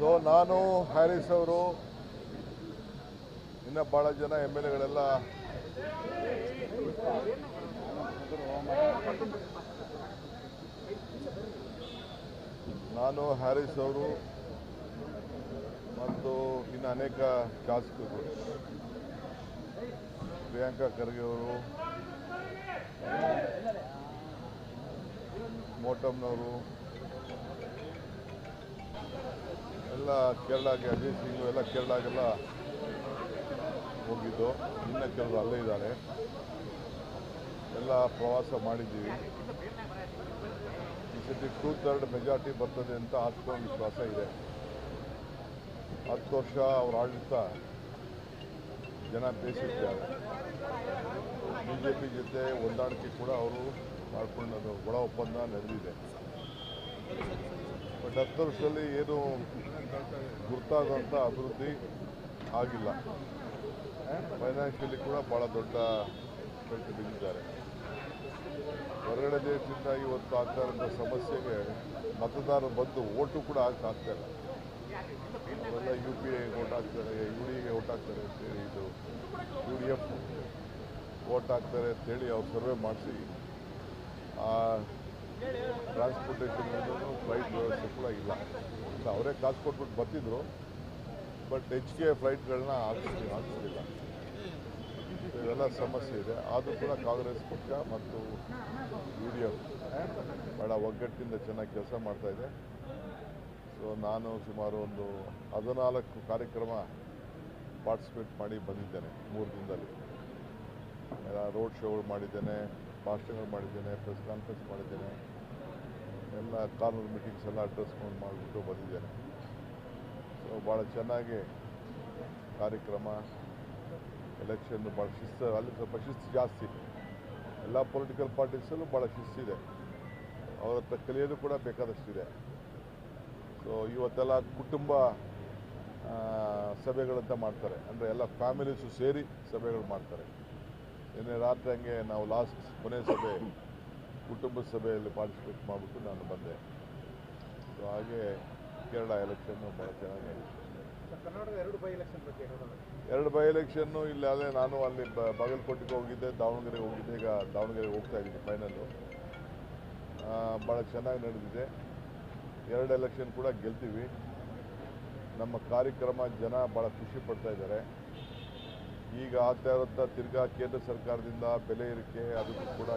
So ನಾನು Harris ಅವರು ಇನ್ನು ಭಾಳ ಜನ MLA ನಾನು ಹ್ಯಾರಿಸ್ ಅವರು ಮತ್ತು ಇನ್ನು ಅನೇಕ ಶಾಸಕರು ಪ್ರಿಯಾಂಕಾ ಖರ್ಗೆ ಅವರು, ಮೋಟಮ್ನವರು ಎಲ್ಲ ಕೇರಳಗೆ, ಅಜಯ್ ಸಿಂಗ್ ಎಲ್ಲ ಕೇರಳಗೆಲ್ಲ ಹೋಗಿದ್ದು, ಇನ್ನು ಕೆಲವರು ಅಲ್ಲೇ ಇದ್ದಾರೆ. ಎಲ್ಲ ಪ್ರವಾಸ ಮಾಡಿದ್ದೀವಿ. ಈ ಸತಿ 2/3 ಮೆಜಾರಿಟಿ ಬರ್ತದೆ ಅಂತ ಆತ್ಮವಿಶ್ವಾಸ ಇದೆ. 10 ವರ್ಷ ಅವರ ಆಡಳಿತ ಜನ ಬೇಯಿಸಿದ್ದಾರೆ. BJP ಜೊತೆ ಹೊಂದಾಣಿಕೆ ಕೂಡ ಅವರು ಮಾಡಿಕೊಂಡು ಒಳ ಒಪ್ಪಂದ ನಡೆದಿದೆ. ಬಟ್ 10 ವರ್ಷದಲ್ಲಿ ಏನು ಗುರುತಾದಂಥ ಅಭಿವೃದ್ಧಿ ಆಗಿಲ್ಲ. ಫೈನಾನ್ಷಿಯಲಿ ಕೂಡ ಭಾಳ ದೊಡ್ಡ ಪೆಟ್ಟು ಬಿದ್ದಿದ್ದಾರೆ. ಹೊರಗಡೆ ದೇಶದಿಂದ ಇವತ್ತು ಆಗ್ತಾ ಇರೋಂಥ ಸಮಸ್ಯೆಗೆ ಮತದಾರರು ಬಂದು ಓಟು ಕೂಡ ಆಗ್ತಾ ಇಲ್ಲ. ಅವೆಲ್ಲ UPA ಓಟ್ ಹಾಕ್ತಾರೆ, UDA ಓಟ್ ಹಾಕ್ತಾರೆ ಅಂತೇಳಿ, ಇದು UDF ಓಟ್ ಹಾಕ್ತಾರೆ ಅಂತೇಳಿ ಅವ್ರು ಸರ್ವೆ ಮಾಡಿಸಿ ಟ್ರಾನ್ಸ್ಪೋರ್ಟೇಷನ್ ಫ್ಲೈಟ್ ವ್ಯವಸ್ಥೆ ಕೂಡ ಇಲ್ಲ. ಅವರೇ ಕಾಸು ಕೊಟ್ಬಿಟ್ಟು ಬರ್ತಿದ್ರು, ಬಟ್ ಹೆಚ್ಚಿಗೆ ಫ್ಲೈಟ್ಗಳನ್ನ ಹಾಕಿಸ್ಲಿಲ್ಲ. ಇವೆಲ್ಲ ಸಮಸ್ಯೆ ಇದೆ. ಆದರೂ ಕೂಡ ಕಾಂಗ್ರೆಸ್ ಪಕ್ಷ ಮತ್ತು UDF ಭಾಳ ಒಗ್ಗಟ್ಟಿನಿಂದ ಚೆನ್ನಾಗಿ ಕೆಲಸ ಮಾಡ್ತಾಯಿದೆ. ಸೊ ನಾನು ಸುಮಾರು ಒಂದು 14 ಕಾರ್ಯಕ್ರಮ ಪಾರ್ಟಿಸಿಪೇಟ್ ಮಾಡಿ ಬಂದಿದ್ದೇನೆ 3 ದಿನದಲ್ಲಿ. ರೋಡ್ ಶೋಗಳು ಮಾಡಿದ್ದೇನೆ, ಭಾಷಣಗಳು ಮಾಡಿದ್ದೇನೆ, ಪ್ರೆಸ್ ಕಾನ್ಫರೆನ್ಸ್ ಮಾಡಿದ್ದೇನೆ, ಎಲ್ಲ ಕಾರ್ನರ್ ಮೀಟಿಂಗ್ಸ್ ಎಲ್ಲ ಅಡ್ರೆಸ್ಕೊಂಡು ಮಾಡಿಬಿಟ್ಟು ಬಂದಿದ್ದೇನೆ. ಸೊ ಭಾಳ ಚೆನ್ನಾಗಿ ಕಾರ್ಯಕ್ರಮ, ಎಲೆಕ್ಷನ್ ಭಾಳ ಶಿಸ್ತು, ಅಲ್ಲಿ ಸ್ವಲ್ಪ ಶಿಸ್ತು ಜಾಸ್ತಿ. ಎಲ್ಲ ಪೊಲಿಟಿಕಲ್ ಪಾರ್ಟೀಸಲ್ಲೂ ಭಾಳ ಶಿಸ್ತಿದೆ. ಅವ್ರ ಹತ್ರ ಕಲಿಯೋದು ಕೂಡ ಬೇಕಾದಷ್ಟಿದೆ. ಸೊ ಇವತ್ತೆಲ್ಲ ಕುಟುಂಬ ಸಭೆಗಳಂತ ಮಾಡ್ತಾರೆ, ಅಂದರೆ ಎಲ್ಲ ಫ್ಯಾಮಿಲೀಸು ಸೇರಿ ಸಭೆಗಳು ಮಾಡ್ತಾರೆ. ನಿನ್ನೆ ರಾತ್ರಿ ಹಂಗೆ ನಾವು ಕೊನೆ ಸಭೆ, ಕುಟುಂಬದ ಸಭೆಯಲ್ಲಿ ಪಾರ್ಟಿಸಿಪೇಟ್ ಮಾಡಿಬಿಟ್ಟು ನಾನು ಬಂದೆ. ಸೊ ಹಾಗೆ ಕೇರಳ ಎಲೆಕ್ಷನ್ನು ಭಾಳ ಚೆನ್ನಾಗಿ. ಕರ್ನಾಟಕದ 2 ಬೈ ಎಲೆಕ್ಷನ್ ಬಗ್ಗೆ 2 ಬೈ ಎಲೆಕ್ಷನ್ನು ಇಲ್ಲ. ಅಲ್ಲೇ ನಾನು ಅಲ್ಲಿ ಬಾಗಲಕೋಟೆಗೆ ಹೋಗಿದ್ದೆ, ದಾವಣಗೆರೆಗೆ ಹೋಗಿದ್ದೆ. ಈಗ ದಾವಣಗೆರೆಗೆ ಹೋಗ್ತಾ ಇದ್ದೀನಿ ಫೈನಲ್ಲು. ಭಾಳ ಚೆನ್ನಾಗಿ ನಡೆದಿದೆ. 2 ಎಲೆಕ್ಷನ್ ಕೂಡ ಗೆಲ್ತೀವಿ. ನಮ್ಮ ಕಾರ್ಯಕ್ರಮ ಜನ ಭಾಳ ಖುಷಿ ಪಡ್ತಾ ಇದ್ದಾರೆ. ಈಗ ಆಗ್ತಾ ಇರೋಂಥ ತಿರ್ಗಾ ಕೇಂದ್ರ ಸರ್ಕಾರದಿಂದ ಬೆಲೆ ಏರಿಕೆ, ಅದಕ್ಕೂ ಕೂಡ